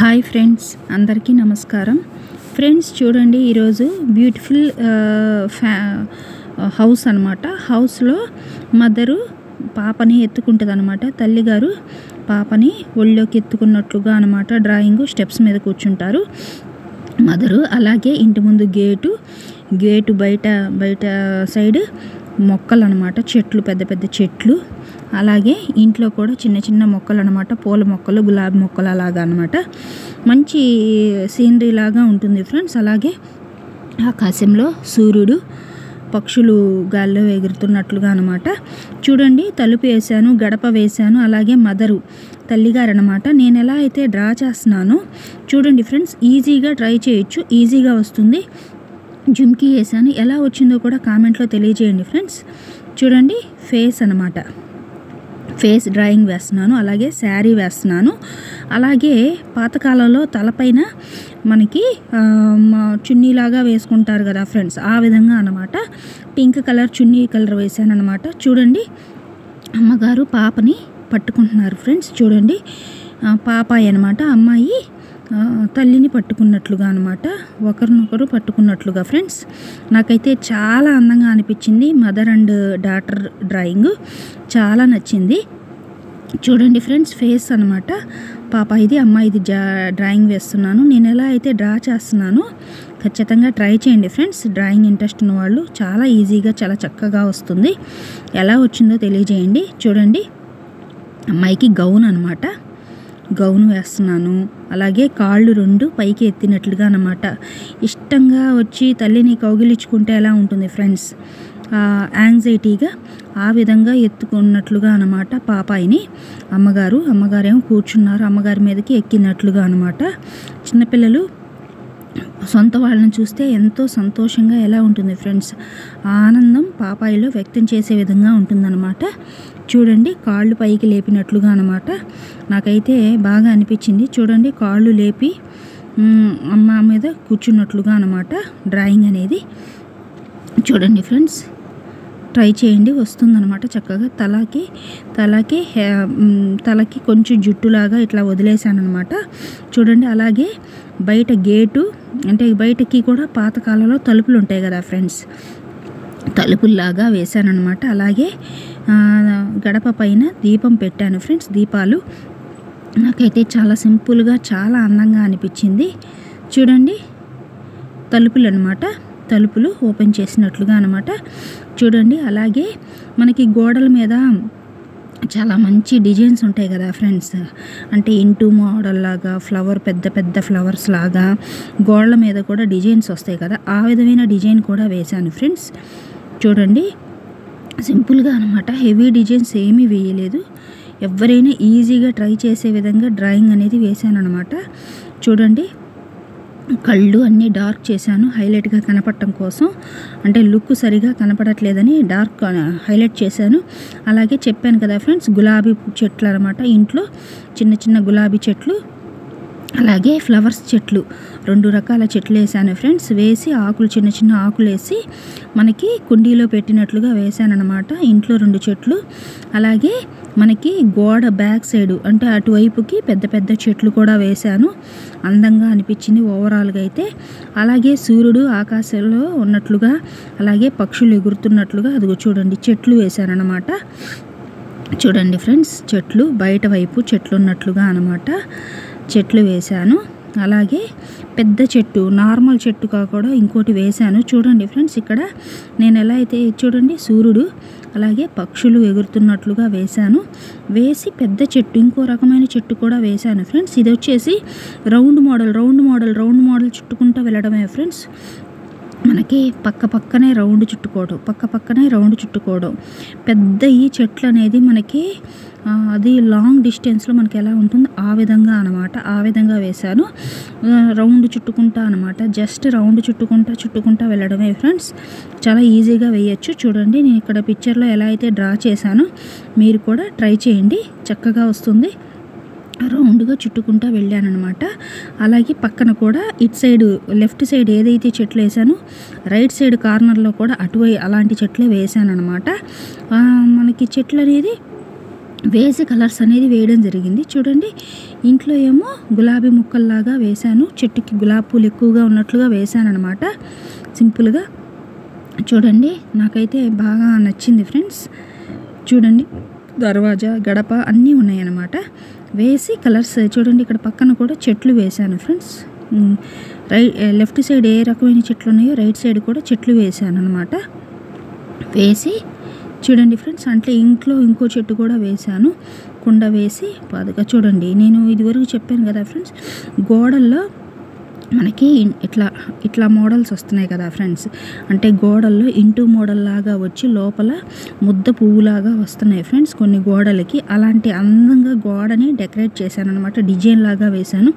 Hi friends, అందరికీ నమస్కారం. Friends చూడండి, ఈరోజు బ్యూటిఫుల్ హౌస్ అనమాట. హౌస్లో మదరు పాపని ఎత్తుకుంటుంది అనమాట. తల్లిగారు పాపని ఒళ్ళోకి ఎత్తుకున్నట్లుగా అనమాట. డ్రాయింగ్ స్టెప్స్ మీద కూర్చుంటారు మదరు. అలాగే ఇంటి ముందు గేటు బయట సైడ్ మొక్కలు అనమాట, చెట్లు, పెద్ద పెద్ద చెట్లు. అలాగే ఇంట్లో కూడా చిన్న చిన్న మొక్కలు అనమాట, పూల మొక్కలు, గులాబీ మొక్కలు అలాగా అనమాట. మంచి సీనరీ లాగా ఉంటుంది ఫ్రెండ్స్. అలాగే ఆకాశంలో సూర్యుడు, పక్షులు గాల్లో ఎగురుతున్నట్లుగా అనమాట. చూడండి, తలుపు వేసాను, గడప వేసాను. అలాగే మదరు తల్లిగారు అనమాట. నేను ఎలా అయితే డ్రా చేస్తున్నానో చూడండి ఫ్రెండ్స్, ఈజీగా ట్రై చేయొచ్చు, ఈజీగా వస్తుంది. జుమ్కీ వేసాను, ఎలా వచ్చిందో కూడా కామెంట్లో తెలియజేయండి ఫ్రెండ్స్. చూడండి, ఫేస్ అనమాట, ఫేస్ డ్రాయింగ్ వేస్తున్నాను. అలాగే శారీ వేస్తున్నాను. అలాగే పాతకాలంలో తలపైన మనకి చున్నీలాగా వేసుకుంటారు కదా ఫ్రెండ్స్, ఆ విధంగా అనమాట. పింక్ కలర్ చున్నీ కలర్ వేసాను అనమాట. చూడండి, అమ్మగారు పాపని పట్టుకుంటున్నారు ఫ్రెండ్స్. చూడండి, పాపాయి అనమాట. అమ్మాయి తల్లిని పట్టుకున్నట్లుగా అనమాట, ఒకరినొకరు పట్టుకున్నట్లుగా ఫ్రెండ్స్. నాకైతే చాలా అందంగా అనిపించింది మదర్ అండ్ డాటర్ డ్రాయింగ్, చాలా నచ్చింది. చూడండి ఫ్రెండ్స్, ఫేస్ అనమాట పాపాయిది, అమ్మాయిది డ్రాయింగ్ వేస్తున్నాను. నేను ఎలా అయితే డ్రా చేస్తున్నానో ఖచ్చితంగా ట్రై చేయండి ఫ్రెండ్స్. డ్రాయింగ్ ఇంట్రెస్ట్ ఉన్న వాళ్ళు చాలా ఈజీగా, చాలా చక్కగా వస్తుంది. ఎలా వచ్చిందో తెలియజేయండి. చూడండి, అమ్మాయికి గౌన్ అనమాట, గౌన్ వేస్తున్నాను. అలాగే కాళ్ళు రెండు పైకి ఎత్తినట్లుగా అనమాట. ఇష్టంగా వచ్చి తల్లిని కౌగిలించుకుంటే ఎలా ఉంటుంది ఫ్రెండ్స్, యాంగ్జైటీగా ఆ విధంగా ఎత్తుకున్నట్లుగా అనమాట. పాపాయిని అమ్మగారేమో కూర్చున్నారు, అమ్మగారి మీదకి ఎక్కినట్లుగా అనమాట. చిన్నపిల్లలు సొంత వాళ్ళని చూస్తే ఎంతో సంతోషంగా ఎలా ఉంటుంది ఫ్రెండ్స్, ఆనందం పాపాయిలో వ్యక్తం చేసే విధంగా ఉంటుందన్నమాట. చూడండి, కాళ్ళు పైకి లేపినట్లుగా అనమాట. నాకైతే బాగా అనిపించింది. చూడండి, కాళ్ళు లేపి అమ్మ మీద కూర్చున్నట్లుగా అనమాట డ్రాయింగ్ అనేది. చూడండి ఫ్రెండ్స్, ట్రై చేయండి, వస్తుందన్నమాట చక్కగా. తలకి కొంచెం జుట్టులాగా ఇట్లా వదిలేసాను అనమాట. చూడండి, అలాగే బయట గేటు, అంటే బయటకి కూడా పాతకాలంలో తలుపులు ఉంటాయి కదా ఫ్రెండ్స్, తలుపుల్లాగా వేసానమాట. అలాగే గడప పైన దీపం పెట్టాను ఫ్రెండ్స్, దీపాలు. నాకైతే చాలా సింపుల్గా, చాలా అందంగా అనిపించింది. చూడండి, తలుపులు అనమాట, తలుపులు ఓపెన్ చేసినట్లుగా అనమాట. చూడండి, అలాగే మనకి గోడల మీద చాలా మంచి డిజైన్స్ ఉంటాయి కదా ఫ్రెండ్స్, అంటే ఇంటూ మోడల్ లాగా, పెద్ద పెద్ద ఫ్లవర్స్ లాగా గోడల మీద కూడా డిజైన్స్ వస్తాయి కదా, ఆ విధమైన డిజైన్ కూడా వేశాను ఫ్రెండ్స్. చూడండి, సింపుల్గా అనమాట, హెవీ డిజైన్స్ ఏమీ వేయలేదు. ఎవరైనా ఈజీగా ట్రై చేసే విధంగా డ్రాయింగ్ అనేది వేశాను అనమాట. చూడండి, కళ్ళు అన్నీ డార్క్ చేశాను, హైలైట్గా కనపడటం కోసం. అంటే లుక్ సరిగా కనపడట్లేదని డార్క్ హైలైట్ చేశాను. అలాగే చెప్పాను కదా ఫ్రెండ్స్, గులాబీ చెట్లు అనమాట. ఇంట్లో చిన్న చిన్న గులాబీ చెట్లు, అలాగే ఫ్లవర్స్ చెట్లు, 2 రకాల చెట్లు వేసాను ఫ్రెండ్స్. వేసి ఆకులు, చిన్న చిన్న ఆకులు వేసి మనకి కుండీలో పెట్టినట్లుగా వేసానమాట. ఇంట్లో 2 చెట్లు. అలాగే మనకి గోడ బ్యాక్ సైడ్, అంటే అటువైపుకి పెద్ద పెద్ద చెట్లు కూడా వేశాను. అందంగా అనిపించింది ఓవరాల్గా అయితే. అలాగే సూర్యుడు ఆకాశంలో ఉన్నట్లుగా, అలాగే పక్షులు ఎగురుతున్నట్లుగా, అదిగో చూడండి చెట్లు వేశానమాట. చూడండి ఫ్రెండ్స్, చెట్లు బయట వైపు చెట్లు ఉన్నట్లుగా అనమాట, చెట్లు వేశాను. అలాగే పెద్ద చెట్టు, నార్మల్ చెట్టు కాకుండా ఇంకోటి వేశాను. చూడండి ఫ్రెండ్స్, ఇక్కడ నేను ఎలా అయితే, చూడండి సూర్యుడు అలాగే పక్షులు ఎగురుతున్నట్లుగా వేశాను. వేసి పెద్ద చెట్టు, ఇంకో రకమైన చెట్టు కూడా వేశాను ఫ్రెండ్స్. ఇది వచ్చేసి రౌండ్ మోడల్ చుట్టుకుంటూ వెళ్ళడమే ఫ్రెండ్స్. మనకి పక్కనే రౌండ్ చుట్టుకోవడం, పెద్ద ఈ చెట్లు అనేది మనకి అది లాంగ్ డిస్టెన్స్లో మనకి ఎలా ఉంటుందో ఆ విధంగా అనమాట, ఆ విధంగా వేశాను. రౌండ్ చుట్టుకుంటా అనమాట, జస్ట్ రౌండ్ చుట్టుకుంటా వెళ్ళడమే ఫ్రెండ్స్. చాలా ఈజీగా వేయచ్చు. చూడండి, నేను ఇక్కడ పిక్చర్లో ఎలా అయితే డ్రా చేశానో మీరు కూడా ట్రై చేయండి, చక్కగా వస్తుంది. రౌండ్గా చుట్టుకుంటా వెళ్ళానమాట. అలాగే పక్కన కూడా ఇటు సైడ్, లెఫ్ట్ సైడ్ ఏదైతే చెట్లు వేసానో రైట్ సైడ్ కార్నర్లో కూడా అలాంటి చెట్లే వేసానమాట. మనకి చెట్లు అనేది వేసి కలర్స్ అనేది వేయడం జరిగింది. చూడండి ఇంట్లో ఏమో గులాబీ ముక్కల్లాగా వేశాను, చెట్టుకి గులాబీ పూలు ఎక్కువగా ఉన్నట్లుగా వేశాను అనమాట సింపుల్గా. చూడండి నాకైతే బాగా నచ్చింది ఫ్రెండ్స్. చూడండి దర్వాజా గడప అన్నీ ఉన్నాయన్నమాట. వేసి కలర్స్ చూడండి ఇక్కడ పక్కన కూడా చెట్లు వేశాను ఫ్రెండ్స్. లెఫ్ట్ సైడ్ ఏ రకమైన చెట్లు ఉన్నాయో రైట్ సైడ్ కూడా చెట్లు వేశాను అనమాట. వేసి చూడండి ఫ్రెండ్స్, అంటే ఇంట్లో ఇంకో చెట్టు కూడా వేశాను, కుండ వేసి పాదుగా. చూడండి నేను ఇదివరకు చెప్పాను కదా ఫ్రెండ్స్, గోడల్లో మనకి ఇట్లా మోడల్స్ వస్తున్నాయి కదా ఫ్రెండ్స్, అంటే గోడల్లో ఇంటూ మోడల్ లాగా వచ్చి లోపల ముద్ద పువ్వులాగా వస్తున్నాయి ఫ్రెండ్స్ కొన్ని గోడలకి. అలాంటి అందంగా గోడని డెకరేట్ చేశాను అనమాట, డిజైన్ లాగా వేశాను.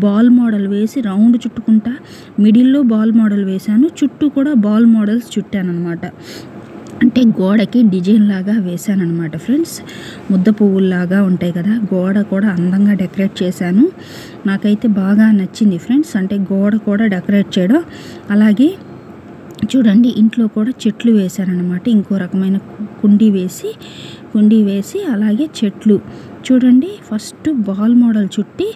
బాల్ మోడల్ వేసి రౌండ్ చుట్టుకుంటా మిడిల్లో బాల్ మోడల్ వేశాను, చుట్టూ కూడా బాల్ మోడల్స్ చుట్టాను అనమాట. అంటే గోడకి డిజైన్ లాగా వేశాను అనమాట ఫ్రెండ్స్. ముద్ద పువ్వుల్లాగా ఉంటాయి కదా, గోడ కూడా అందంగా డెకరేట్ చేశాను. నాకైతే బాగా నచ్చింది ఫ్రెండ్స్, అంటే గోడ కూడా డెకరేట్ చేయడం. అలాగే చూడండి ఇంట్లో కూడా చెట్లు వేశాను అనమాట, ఇంకో రకమైన కుండీ వేసి అలాగే చెట్లు. చూడండి ఫస్ట్ బాల్ మోడల్ చుట్టి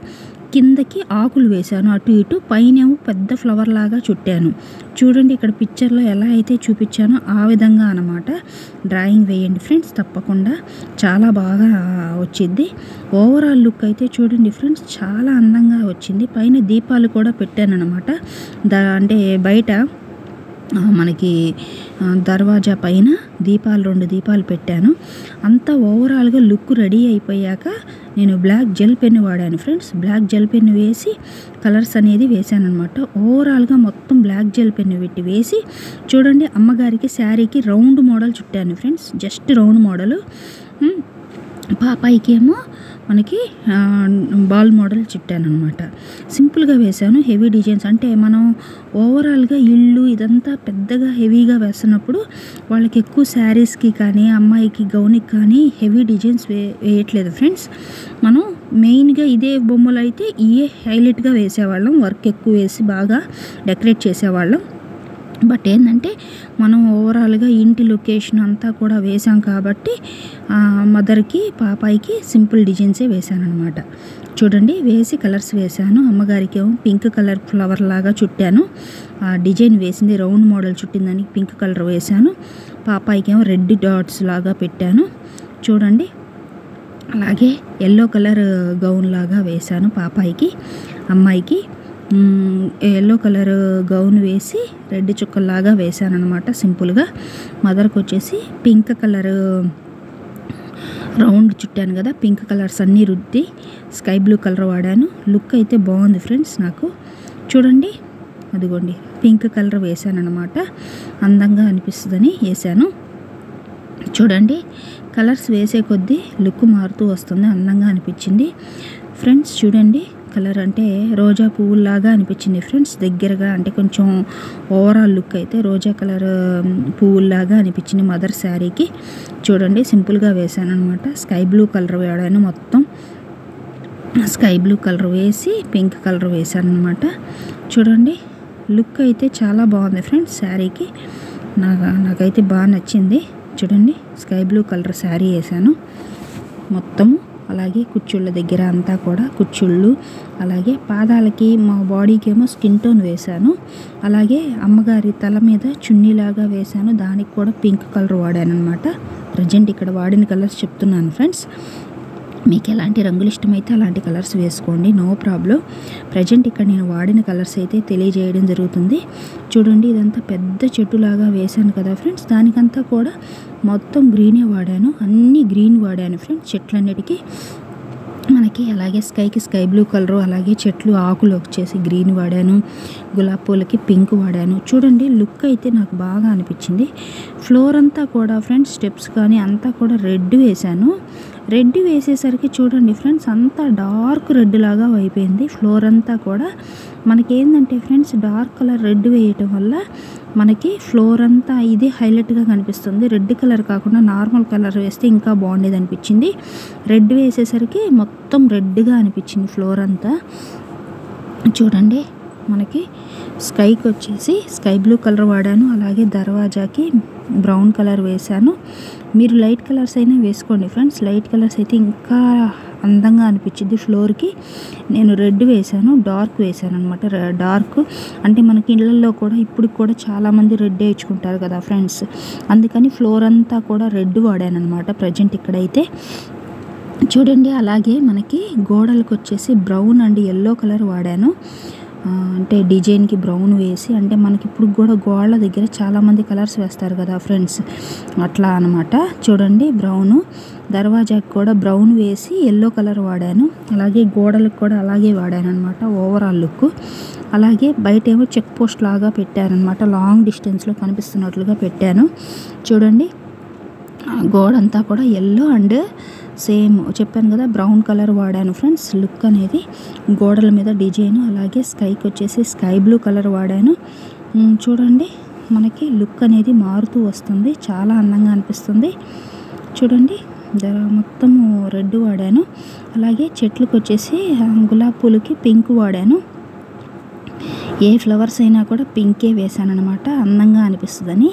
కిందకి ఆకులు వేశాను అటు ఇటు, పైనేమో పెద్ద ఫ్లవర్ లాగా చుట్టాను. చూడండి ఇక్కడ పిక్చర్లో ఎలా అయితే చూపించానో ఆ విధంగా అనమాట డ్రాయింగ్ వేయండి ఫ్రెండ్స్, తప్పకుండా చాలా బాగా వచ్చింది. ఓవరాల్ లుక్ అయితే చూడండి ఫ్రెండ్స్ చాలా అందంగా వచ్చింది. పైన దీపాలు కూడా పెట్టాను అనమాట, అంటే బయట మనకి దర్వాజా పైన దీపాలు 2 దీపాలు పెట్టాను. అంతా ఓవరాల్గా లుక్ రెడీ అయిపోయాక నేను బ్లాక్ జెల్ పెన్ వాడాను ఫ్రెండ్స్. బ్లాక్ జెల్ పెన్ వేసి కలర్స్ అనేది వేసాను అనమాట. ఓవరాల్గా మొత్తం బ్లాక్ జెల్ పెన్ పెట్టి వేసి చూడండి అమ్మగారికి శారీకి రౌండ్ మోడల్ చుట్టాను ఫ్రెండ్స్, జస్ట్ రౌండ్ మోడలు. పాపాయికి ఏమో మనకి బాల్ మోడల్ చుట్టాను అనమాట. సింపుల్గా వేశాను, హెవీ డిజైన్స్ అంటే మనం ఓవరాల్గా ఇల్లు ఇదంతా పెద్దగా హెవీగా వేస్తున్నప్పుడు వాళ్ళకి ఎక్కువ శారీస్కి కానీ అమ్మాయికి గౌన్కి కానీ హెవీ డిజైన్స్ వేయట్లేదు ఫ్రెండ్స్. మనం మెయిన్గా ఇదే బొమ్మలు అయితే ఇవే హైలైట్గా వేసేవాళ్ళం, వర్క్ ఎక్కువ వేసి బాగా డెకరేట్ చేసేవాళ్ళం. బట్ ఏంటంటే మనం ఓవరాల్గా ఇంటి లొకేషన్ అంతా కూడా వేసాం కాబట్టి మదర్కి పాపాయికి సింపుల్ డిజైన్సే వేసాను అనమాట. చూడండి వేసి కలర్స్ వేసాను. అమ్మగారికి ఏమో పింక్ కలర్ ఫ్లవర్ లాగా చుట్టాను, డిజైన్ వేసింది రౌండ్ మోడల్ చుట్టిందని పింక్ కలర్ వేసాను. పాపాయికి ఏమో రెడ్ డాట్స్ లాగా పెట్టాను చూడండి. అలాగే ఎల్లో కలర్ గౌన్ లాగా వేసాను పాపాయికి. అమ్మాయికి ఎల్లో కలర్ గౌన్ వేసి రెడ్ చుక్కల్లాగా వేసాను అనమాట సింపుల్గా. మదర్కి వచ్చేసి పింక్ కలర్ రౌండ్ చుట్టాను కదా, పింక్ కలర్స్ అన్నీ రుద్ది స్కై బ్లూ కలర్ వాడాను. లుక్ అయితే బాగుంది ఫ్రెండ్స్ నాకు. చూడండి అదిగోండి పింక్ కలర్ వేసాను అనమాట, అందంగా అనిపిస్తుందని వేసాను. చూడండి కలర్స్ వేసే కొద్దీ లుక్ మారుతూ వస్తుంది, అందంగా అనిపించింది ఫ్రెండ్స్. చూడండి కలర్ అంటే రోజా పువ్వులాగా అనిపించింది ఫ్రెండ్స్ దగ్గరగా, అంటే కొంచెం ఓవరాల్ లుక్ అయితే రోజా కలర్ పువ్వులాగా అనిపించింది మదర్ శారీకి. చూడండి సింపుల్గా వేసాను అనమాట. స్కై బ్లూ కలర్ వాడాను, మొత్తం స్కై బ్లూ కలర్ వేసి పింక్ కలర్ వేసాను అనమాట. చూడండి లుక్ అయితే చాలా బాగుంది ఫ్రెండ్స్ శారీకి, నాకైతే బాగా నచ్చింది. చూడండి స్కై బ్లూ కలర్ శారీ వేసాను మొత్తము. అలాగే కుచ్చుళ్ళ దగ్గర అంతా కూడా కుచ్చుళ్ళు, అలాగే పాదాలకి మా బాడీకి ఏమో స్కిన్ టోన్ వేశాను. అలాగే అమ్మగారి తల మీద చున్నీలాగా వేశాను, దానికి కూడా పింక్ కలర్ వాడాను అనమాట. ప్రజెంట్ ఇక్కడ వాడిన కలర్స్ చెప్తున్నాను ఫ్రెండ్స్. మీకు ఎలాంటి రంగులు ఇష్టమైతే అలాంటి కలర్స్ వేసుకోండి, నో ప్రాబ్లం. ప్రజెంట్ ఇక్కడ నేను వాడిన కలర్స్ అయితే తెలియజేయడం జరుగుతుంది. చూడండి ఇదంతా పెద్ద చెట్టులాగా వేశాను కదా ఫ్రెండ్స్, దానికంతా కూడా మొత్తం గ్రీనే వాడాను, అన్నీ గ్రీన్ వాడాను ఫ్రెండ్స్ చెట్లన్నిటికీ మనకి. అలాగే స్కైకి స్కై బ్లూ కలరు, అలాగే చెట్లు ఆకులు వచ్చేసి గ్రీన్ వాడాను, గులాబీ పూలకి పింక్ వాడాను. చూడండి లుక్ అయితే నాకు బాగా అనిపించింది. ఫ్లోర్ అంతా కూడా ఫ్రెండ్స్ స్టెప్స్ కానీ అంతా కూడా రెడ్ వేశాను. రెడ్ వేసేసరికి చూడండి ఫ్రెండ్స్ అంతా డార్క్ రెడ్ లాగా అయిపోయింది ఫ్లోర్ అంతా కూడా. మనకేందంటే ఫ్రెండ్స్ డార్క్ కలర్ రెడ్ వేయటం వల్ల మనకి ఫ్లోర్ అంతా ఇదే హైలైట్గా కనిపిస్తుంది. రెడ్ కలర్ కాకుండా నార్మల్ కలర్ వేస్తే ఇంకా బాగుండేది అనిపించింది. రెడ్ వేసేసరికి మొత్తం రెడ్గా అనిపించింది ఫ్లోర్ అంతా. చూడండి మనకి స్కైకి వచ్చేసి స్కై బ్లూ కలర్ వాడాను. అలాగే దర్వాజాకి బ్రౌన్ కలర్ వేశాను. మీరు లైట్ కలర్స్ అయినా వేసుకోండి ఫ్రెండ్స్. లైట్ కలర్స్ అయితే ఇంకా అందంగా అనిపించింది. ఫ్లోర్కి నేను రెడ్ వేశాను, డార్క్ వేశాను అనమాట. డార్క్ అంటే మనకి ఇళ్ళల్లో కూడా ఇప్పుడు కూడా చాలామంది రెడ్ వేయించుకుంటారు కదా ఫ్రెండ్స్, అందుకని ఫ్లోర్ అంతా కూడా రెడ్ వాడాను అనమాట ప్రజెంట్ ఇక్కడైతే. చూడండి, అలాగే మనకి గోడలకు వచ్చేసి బ్రౌన్ అండ్ ఎల్లో కలర్ వాడాను. అంటే డిజైన్కి బ్రౌన్ వేసి, అంటే మనకి ఇప్పుడు కూడా గోడల దగ్గర చాలామంది కలర్స్ వేస్తారు కదా ఫ్రెండ్స్, అట్లా అనమాట. చూడండి, బ్రౌను దర్వాజాకి కూడా బ్రౌన్ వేసి ఎల్లో కలర్ వాడాను. అలాగే గోడలకు కూడా అలాగే వాడాను అనమాట ఓవరాల్ లుక్. అలాగే బయట ఏమో చెక్ పోస్ట్ లాగా పెట్టారనమాట, లాంగ్ డిస్టెన్స్లో కనిపిస్తున్నట్లుగా పెట్టాను. చూడండి, గోడంతా కూడా ఎల్లో అండ్ సేమ్ చెప్పాను కదా బ్రౌన్ కలర్ వాడాను ఫ్రెండ్స్. లుక్ అనేది గోడల మీద డిజైన్. అలాగే స్కైకి వచ్చేసి స్కై బ్లూ కలర్ వాడాను. చూడండి, మనకి లుక్ అనేది మారుతూ వస్తుంది, చాలా అందంగా అనిపిస్తుంది. చూడండి, మొత్తము రెడ్ వాడాను. అలాగే చెట్లకు వచ్చేసి గులాబీ పూలకి పింక్ వాడాను. ఏ ఫ్లవర్స్ అయినా కూడా పింకే వేసాను అనమాట, అందంగా అనిపిస్తుందని.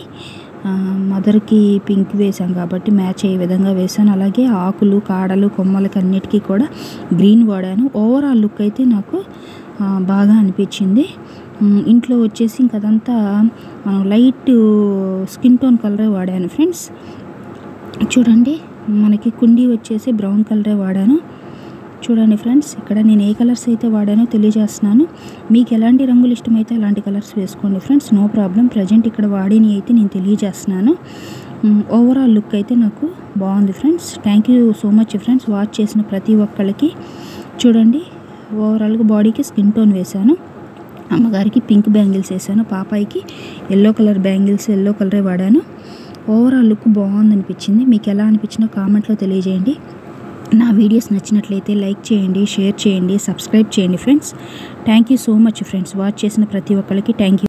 మదర్కి పింక్ వేసాం కాబట్టి మ్యాచ్ అయ్యే విధంగా వేసాను. అలాగే ఆకులు, కాడలు, కొమ్మలకి అన్నిటికీ కూడా గ్రీన్ వాడాను. ఓవరాల్ లుక్ అయితే నాకు బాగా అనిపించింది. ఇంట్లో వచ్చేసి ఇంకదంతా లైట్ స్కిన్ టోన్ కలరే వాడాను ఫ్రెండ్స్. చూడండి, మనకి కుండీ వచ్చేసి బ్రౌన్ కలరే వాడాను. చూడండి ఫ్రెండ్స్, ఇక్కడ నేను ఏ కలర్స్ అయితే వాడానో తెలియజేస్తున్నాను. మీకు ఎలాంటి రంగులు ఇష్టమైతే అలాంటి కలర్స్ వేసుకోండి ఫ్రెండ్స్, నో ప్రాబ్లం. ప్రజెంట్ ఇక్కడ వాడిని అయితే నేను తెలియజేస్తున్నాను. ఓవరాల్ లుక్ అయితే నాకు బాగుంది friends. Thank you so much friends watch చేసిన ప్రతి ఒక్కళ్ళకి. చూడండి, ఓవరాల్గా బాడీకి స్కిన్ టోన్ వేశాను. అమ్మగారికి పింక్ బ్యాంగిల్స్ వేసాను, పాపాయికి ఎల్లో కలర్ బ్యాంగిల్స్, ఎల్లో కలరే వాడాను. ఓవరాల్ లుక్ బాగుంది అనిపించింది. మీకు ఎలా అనిపించినా కామెంట్లో తెలియజేయండి. నా వీడియోస్ నచ్చినట్లయితే లైక్ చేయండి, షేర్ చేయండి, సబ్స్క్రైబ్ చేయండి friends. Thank you so much friends watch చేసిన ప్రతి ఒక్కరికి థ్యాంక్ యూ.